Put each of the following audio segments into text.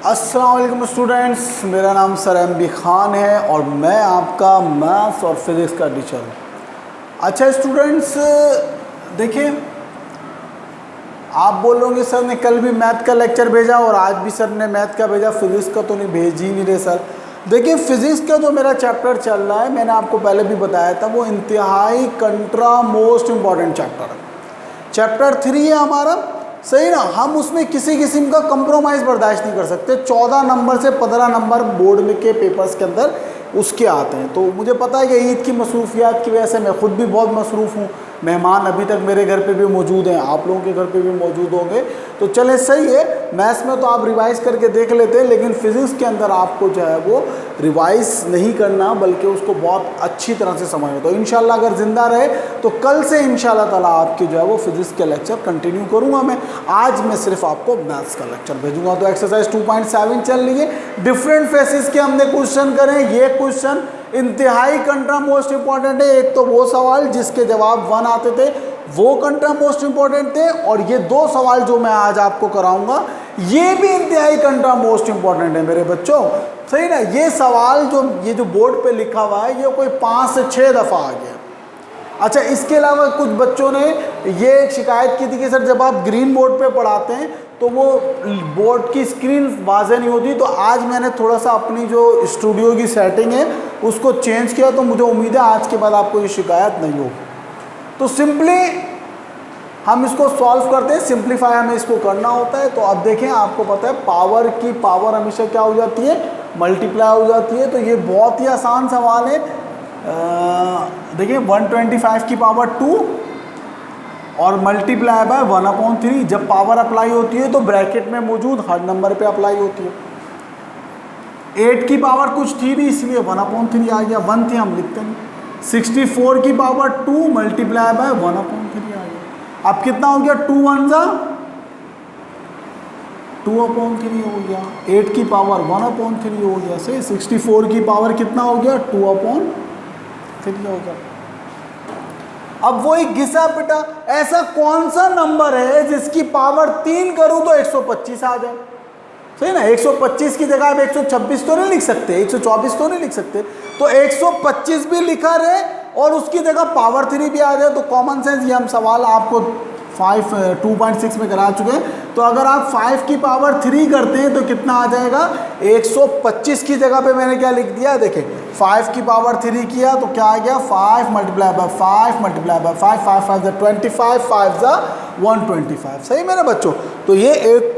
अस्सलाम वालेकुम स्टूडेंट्स, मेरा नाम सर MB खान है और मैं आपका मैथ्स और फिज़िक्स का टीचर हूँ। अच्छा स्टूडेंट्स, देखिए आप बोल रहे होंगे सर ने कल भी मैथ का लेक्चर भेजा और आज भी सर ने मैथ का भेजा, फिज़िक्स का तो नहीं भेज ही नहीं रहे सर। देखिए फिज़िक्स का जो मेरा चैप्टर चल रहा है, मैंने आपको पहले भी बताया था, वो इंतहाई कंट्रा मोस्ट इम्पॉर्टेंट चैप्टर है। चैप्टर 3 है हमारा, सही ना। हम उसमें किसी किस्म का कंप्रोमाइज़ बर्दाश्त नहीं कर सकते। 14 नंबर से 15 नंबर बोर्ड में के पेपर्स के अंदर उसके आते हैं। तो मुझे पता है कि ईद की मसरूफियात की वजह से मैं ख़ुद भी बहुत मसरूफ़ हूँ। मेहमान अभी तक मेरे घर पे भी मौजूद हैं, आप लोगों के घर पे भी मौजूद होंगे। तो चले सही है, मैथ्स में तो आप रिवाइज़ करके देख लेते हैं, लेकिन फ़िज़िक्स के अंदर आपको जो है वो रिवाइज़ नहीं करना, बल्कि उसको बहुत अच्छी तरह से समझना। तो इंशाल्लाह अगर ज़िंदा रहे तो कल से इंशाल्लाह ताला आपकी जो है वो फ़िज़िक्स के लेक्चर कंटिन्यू करूँगा मैं। आज मैं सिर्फ आपको मैथ्स का लेक्चर भेजूँगा। तो एक्सरसाइज 2.7 चल रही है, डिफरेंट फेसेस के हमने क्वेश्चन करें। ये क्वेश्चन इंतहाई कंट्रा मोस्ट इंपॉर्टेंट है। एक तो वो सवाल जिसके जवाब 1 आते थे वो कंट्रा मोस्ट इंपॉर्टेंट थे, और ये 2 सवाल जो मैं आज आपको कराऊंगा ये भी इंतहाई कंट्रा मोस्ट इंपॉर्टेंट है मेरे बच्चों, सही ना। ये सवाल जो बोर्ड पे लिखा हुआ है ये कोई 5 से 6 दफ़ा आ गया। अच्छा, इसके अलावा कुछ बच्चों ने ये एक शिकायत की थी कि सर जब आप ग्रीन बोर्ड पे पढ़ाते हैं तो वो बोर्ड की स्क्रीन वाज़ेह नहीं होती। तो आज मैंने थोड़ा सा अपनी जो स्टूडियो की सेटिंग है उसको चेंज किया, तो मुझे उम्मीद है आज के बाद आपको ये शिकायत नहीं होगी। तो सिंपली हम इसको सॉल्व करते हैं, सिंप्लीफाई हमें इसको करना होता है। तो अब देखें, आपको पता है पावर की पावर हमेशा क्या हो जाती है, मल्टीप्लाई हो जाती है। तो ये बहुत ही आसान सवाल है। देखिए 125 की पावर 2 और मल्टीप्लाई बाय 1/3। जब पावर अप्लाई होती है तो ब्रैकेट में मौजूद हर नंबर पे अप्लाई होती है। 8 की पावर कुछ थी भी, इसलिए 1/3 आ गया, 1 थी हम लिखते नहीं। 64 की पावर 2 मल्टीप्लाई बाय 1/3 आ गया। अब कितना हो गया, 2 1 जा 2/3 हो गया। 8 की पावर 1/3 हो गया। सही। 64 की पावर कितना हो गया, 2/3 हो गया। अब वही घिसा पिटा, ऐसा कौन सा नंबर है जिसकी पावर 3 करूं तो 125 आ जाए, सही ना। 125 की जगह आप 126 तो नहीं लिख सकते, 124 तो नहीं लिख सकते, तो 125 भी लिखा रहे और उसकी जगह पावर 3 भी आ जाए। तो कॉमन सेंस, ये हम सवाल आपको 2.6 में करा चुके हैं। तो अगर आप 5 की पावर 3 करते हैं तो कितना आ जाएगा, 125 की जगह पे मैंने क्या लिख दिया, देखें 5 की पावर 3 किया तो क्या आ गया, 5 मल्टीप्लाई बाय 5 मल्टीप्लाई बाय 5, 5 5 25, 5 125। सही मेरे बच्चों। तो ये एक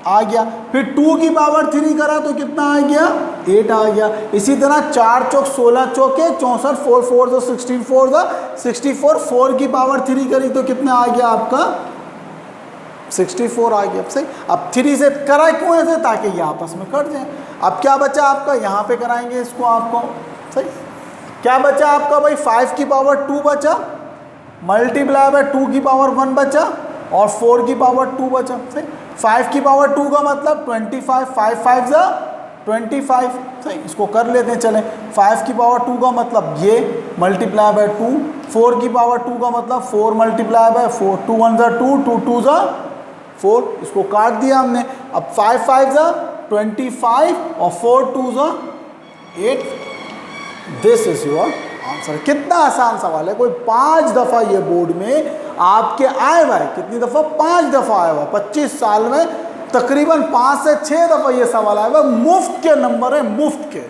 आ गया। फिर 2 की पावर 3 करा तो कितना आ गया, 8 आ गया। इसी तरह 4 चौक 16 चौके 64, 4 4 16 4 64, 4 की पावर 3 करी तो कितना आ गया आपका, 64 आ गया। सही। अब 3 से करा क्यों ऐसे, ताकि ये आपस में कट जाए। अब क्या बचा आपका, यहाँ पे कराएंगे इसको आपको। सही। क्या बचा आपका भाई, 5 की पावर 2 बचा, मल्टीप्लाई बाय 2 की पावर 1 बचा और 4 की पावर 2 बचा। सही। 5 की पावर 2 का मतलब 25, 5 5 जा 25। सही। इसको कर लेते हैं, चलें। 5 की पावर 2 का मतलब ये मल्टीप्लाई बाय 2, 4 की पावर 2 का मतलब 4 मल्टीप्लाई बाय 4, 2 1 जा 2, 2 2 जा 4, इसको काट दिया हमने। अब 5 5 जा 25 और 4 2 जा 8। This is your answer. कितना आसान सवाल है, कोई 5 दफ़ा ये बोर्ड में आपके आए हुआ है। कितनी दफ़ा, 5 दफ़ा आया हुआ। 25 साल में तकरीबन 5 से 6 दफ़ा ये सवाल आया हुआ। मुफ्त के नंबर है, मुफ्त के।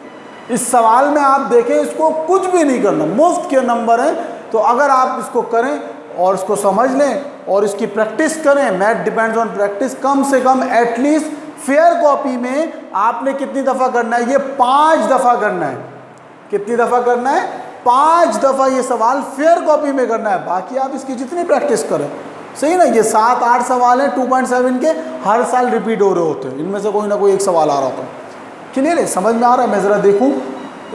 इस सवाल में आप देखें, इसको कुछ भी नहीं करना, मुफ्त के नंबर हैं। तो अगर आप इसको करें और इसको समझ लें और इसकी प्रैक्टिस करें, मैथ डिपेंड्स ऑन प्रैक्टिस, कम से कम एटलीस्ट फेयर कॉपी में आपने कितनी दफ़ा करना है, ये 5 दफ़ा करना है। कितनी दफ़ा करना है, 5 दफ़ा ये सवाल फेयर कॉपी में करना है। बाकी आप इसकी जितनी प्रैक्टिस करें, सही ना। ये 7-8 सवाल हैं 2.7 के, हर साल रिपीट हो रहे होते हैं। इनमें से कोई ना कोई एक सवाल आ रहा होता है। क्लियर है, समझ में आ रहा है। मैं ज़रा देखूँ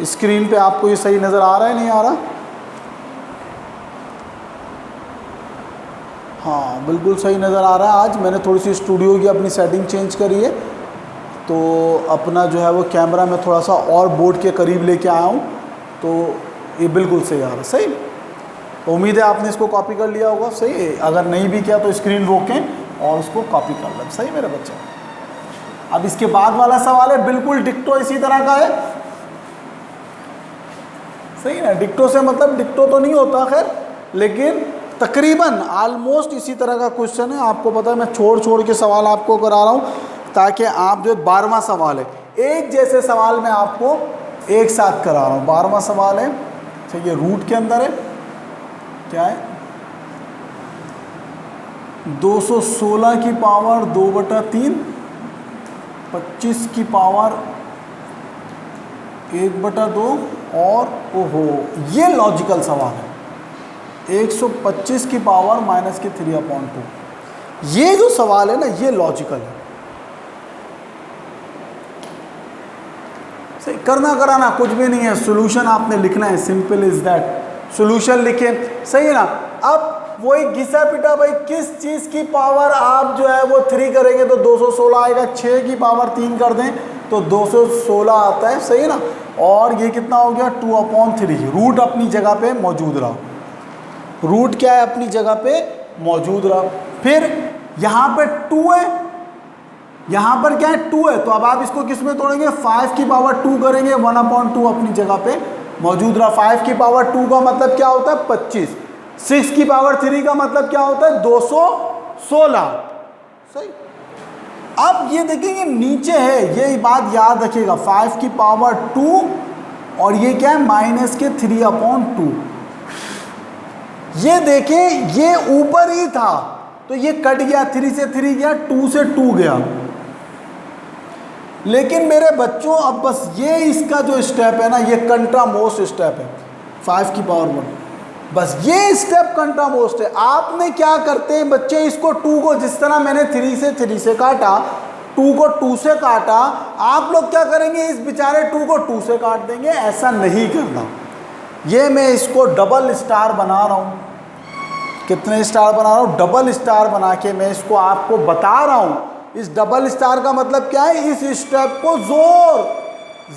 स्क्रीन पे आपको ये सही नज़र आ रहा है, नहीं आ रहा। हाँ बिल्कुल सही नज़र आ रहा है। आज मैंने थोड़ी सी स्टूडियो की अपनी सेटिंग चेंज करी है, तो अपना जो है वो कैमरा में थोड़ा सा और बोर्ड के करीब लेके आया हूँ, तो ये बिल्कुल सही आ रहा है। सही। उम्मीद है आपने इसको कॉपी कर लिया होगा। सही। अगर नहीं भी किया तो स्क्रीन रोकें और उसको कॉपी कर लें। सही मेरे बच्चे। अब इसके बाद वाला सवाल है बिल्कुल डिक्टो इसी तरह का है, सही ना। डिक्टो से मतलब डिक्टो तो नहीं होता खैर, लेकिन तकरीबन ऑलमोस्ट इसी तरह का क्वेश्चन है। आपको पता है मैं छोड़ छोड़ के सवाल आपको करा रहा हूँ ताकि आप जो 12वां सवाल है एक जैसे सवाल मैं आपको एक साथ करा रहा हूँ। 12वां सवाल है, अच्छा ये रूट के अंदर है, क्या है 216 की पावर 2/3, 25 की पावर 1/2 और ओहो ये लॉजिकल सवाल है, 125 की पावर -3/2। ये जो सवाल है ना ये लॉजिकल है, सही। करना कराना कुछ भी नहीं है, सॉल्यूशन आपने लिखना है, सिंपल इज दैट। सॉल्यूशन लिखे, सही है ना। अब वही घिसा पिटा भाई, किस चीज़ की पावर आप जो है वो 3 करेंगे तो 216 आएगा, 6 की पावर 3 कर दें तो 216 आता है, सही है ना। और ये कितना हो गया 2/3। रूट अपनी जगह पे मौजूद रहा, रूट क्या है अपनी जगह पे मौजूद रहा। फिर यहाँ पे 2 है, यहाँ पर क्या है 2 है, तो अब आप इसको किस में तोड़ेंगे 5 की पावर 2 करेंगे, 1/2 अपनी जगह पे मौजूद रहा। 5 की पावर 2 का मतलब क्या होता है 25, 6 की पावर 3 का मतलब क्या होता है 216, सही। अब ये देखेंगे नीचे है, ये बात याद रखिएगा 5 की पावर 2 और ये क्या है -3/2। ये देखें ये ऊपर ही था तो ये कट गया, 3 से 3 गया, 2 से 2 गया। लेकिन मेरे बच्चों अब बस ये इसका जो स्टेप है ना ये कंट्रा मोस्ट स्टेप है, 5 की पावर 1, बस ये स्टेप कंट्रा मोस्ट है। आपने क्या करते हैं बच्चे, इसको 2 को जिस तरह मैंने 3 से काटा, 2 को 2 से काटा, आप लोग क्या करेंगे इस बेचारे 2 को 2 से काट देंगे। ऐसा नहीं करना, ये मैं इसको डबल स्टार बना रहा हूँ। कितने स्टार बना रहा हूँ, डबल स्टार बना के मैं इसको आपको बता रहा हूँ। इस डबल स्टार का मतलब क्या है, इस स्टेप को जोर,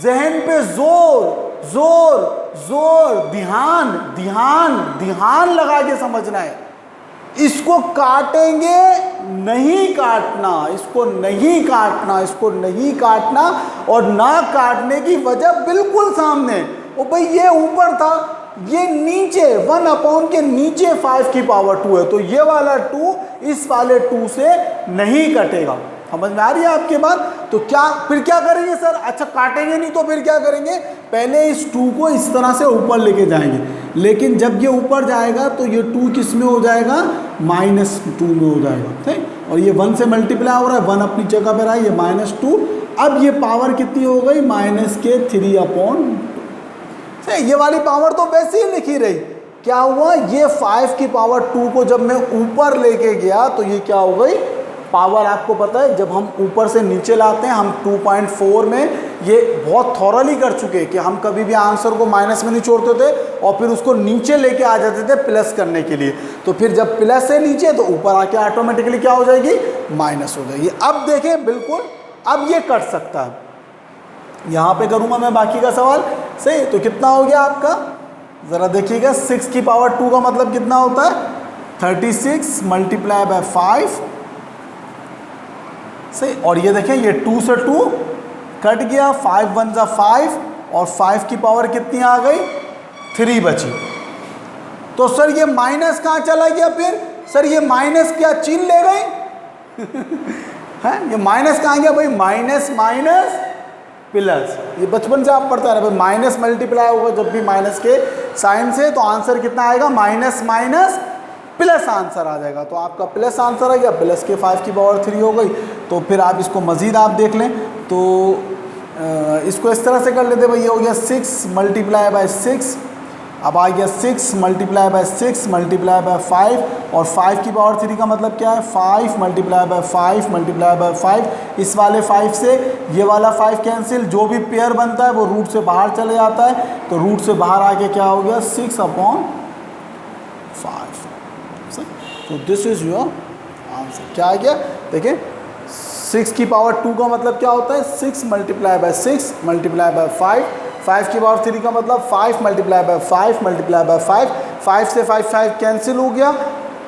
जहन पे जोर जोर जोर, ध्यान ध्यान ध्यान लगा के समझना है। इसको काटेंगे नहीं काटना, इसको नहीं काटना, इसको नहीं काटना, और ना काटने की वजह बिल्कुल सामने। ओ भाई ये ऊपर था, ये नीचे 1/, के नीचे 5 की पावर 2 है, तो ये वाला 2 इस वाले 2 से नहीं कटेगा। समझ में आ रही है आपके बात। तो क्या फिर क्या करेंगे सर, अच्छा काटेंगे नहीं तो फिर क्या करेंगे, पहले इस 2 को इस तरह से ऊपर लेके जाएंगे, लेकिन जब ये ऊपर जाएगा तो ये 2 किस में हो जाएगा -2 में हो जाएगा, ठीक। और ये 1 से मल्टीप्लाई हो रहा है, 1 अपनी जगह पर रहा है, ये -2। अब ये पावर कितनी हो गई -3/2। ये वाली पावर तो वैसे ही लिखी रही, क्या हुआ ये 5 की पावर 2 को जब मैं ऊपर लेके गया तो ये क्या हो गई पावर। आपको पता है जब हम ऊपर से नीचे लाते हैं, हम 2.4 में ये बहुत थॉरली कर चुके हैं कि हम कभी भी आंसर को माइनस में नहीं छोड़ते थे और फिर उसको नीचे लेके आ जाते थे प्लस करने के लिए। तो फिर जब प्लस है नीचे तो ऊपर आके ऑटोमेटिकली क्या हो जाएगी माइनस हो जाएगी। अब देखें बिल्कुल, अब ये कट सकता है, यहाँ पे करूँगा मैं बाकी का सवाल, सही। तो कितना हो गया आपका, ज़रा देखिएगा 6 की पावर 2 का मतलब कितना होता है 36 मल्टीप्लाई बाय 5, सही। और ये देखें ये 2 से 2 कट गया, 5 1 जा 5 और 5 की पावर कितनी आ गई 3 बची। तो सर ये माइनस कहाँ चला गया फिर, सर ये माइनस क्या चीन ले गई है, ये माइनस कहाँ गया भाई, माइनस माइनस प्लस। ये बचपन से आप पढ़ते हैं भाई, माइनस मल्टीप्लाई होगा जब भी माइनस के साइन से, तो आंसर कितना आएगा माइनस माइनस प्लस आंसर आ जाएगा। तो आपका प्लस आंसर आ गया, प्लस के 5 की पावर 3 हो गई। तो फिर आप इसको मज़ीद आप देख लें तो इसको इस तरह से कर लेते भाई, ये हो गया 6 मल्टीप्लाई बाय 6, अब आ गया 6 मल्टीप्लाई बाय 6 मल्टीप्लाई बाय 5, और 5 की पावर 3 का मतलब क्या है 5 मल्टीप्लाई बाय 5 मल्टीप्लाई बाय 5। इस वाले 5 से ये वाला 5 कैंसिल, जो भी पेयर बनता है वो रूट से बाहर चले जाता है, तो रूट से बाहर आके क्या हो गया 6/5। तो दिस इज योर आंसर। क्या आ गया देखिए, 6 की पावर 2 का मतलब क्या होता है 6 मल्टीप्लाई बाय 6 मल्टीप्लाई बाय 5, 5 की पावर 3 का मतलब 5 मल्टीप्लाई बाय 5 मल्टीप्लाई बाय 5, 5 से 5 5 कैंसिल हो गया,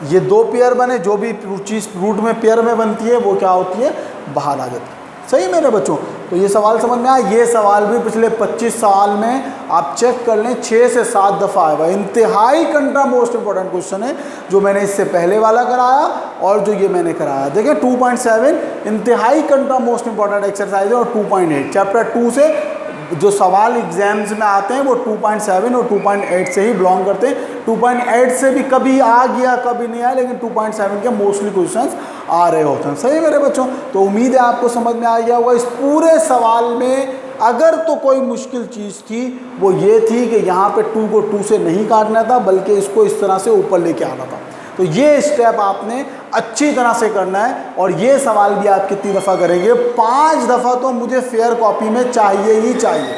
ये 2 पेयर बने, जो भी चीज़ रूट में पेयर में बनती है वो क्या होती है बाहर आ जाती है। सही है मेरे बच्चों। तो ये सवाल समझ में आया। ये सवाल भी पिछले 25 साल में आप चेक कर लें 6 से 7 दफ़ा आया हुआ। इंतहाई कंट्रा मोस्ट इंपॉर्टेंट क्वेश्चन है जो मैंने इससे पहले वाला कराया और जो ये मैंने कराया। देखिए 2.7 इंतहाई कंट्रा मोस्ट इंपॉर्टेंट एक्सरसाइज है और 2.8 चैप्टर 2 से जो सवाल एग्जाम्स में आते हैं वो 2.7 और 2.8 से ही बिलोंग करते हैं। 2.8 से भी कभी आ गया कभी नहीं आया, लेकिन 2.7 के मोस्टली क्वेश्चंस आ रहे होते हैं। सही है मेरे बच्चों। तो उम्मीद है आपको समझ में आ गया होगा। इस पूरे सवाल में अगर तो कोई मुश्किल चीज़ थी वो ये थी कि यहाँ पे 2 को 2 से नहीं काटना था, बल्कि इसको इस तरह से ऊपर लेके आना था। तो ये स्टेप आपने अच्छी तरह से करना है। और ये सवाल भी आप कितनी दफ़ा करेंगे? 5 दफ़ा तो मुझे फेयर कॉपी में चाहिए ही चाहिए।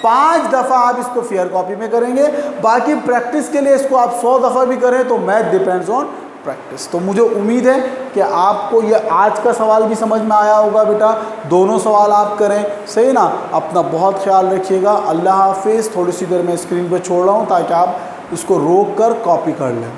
5 दफ़ा आप इसको फेयर कॉपी में करेंगे। बाकी प्रैक्टिस के लिए इसको आप 100 दफ़ा भी करें तो मैथ डिपेंड्स ऑन प्रैक्टिस। तो मुझे उम्मीद है कि आपको ये आज का सवाल भी समझ में आया होगा बेटा। दोनों सवाल आप करें, सही ना। अपना बहुत ख्याल रखिएगा। अल्लाह हाफिज़। थोड़ी सी देर में स्क्रीन पर छोड़ रहा हूँ ताकि आप इसको रोक कर कॉपी कर लें।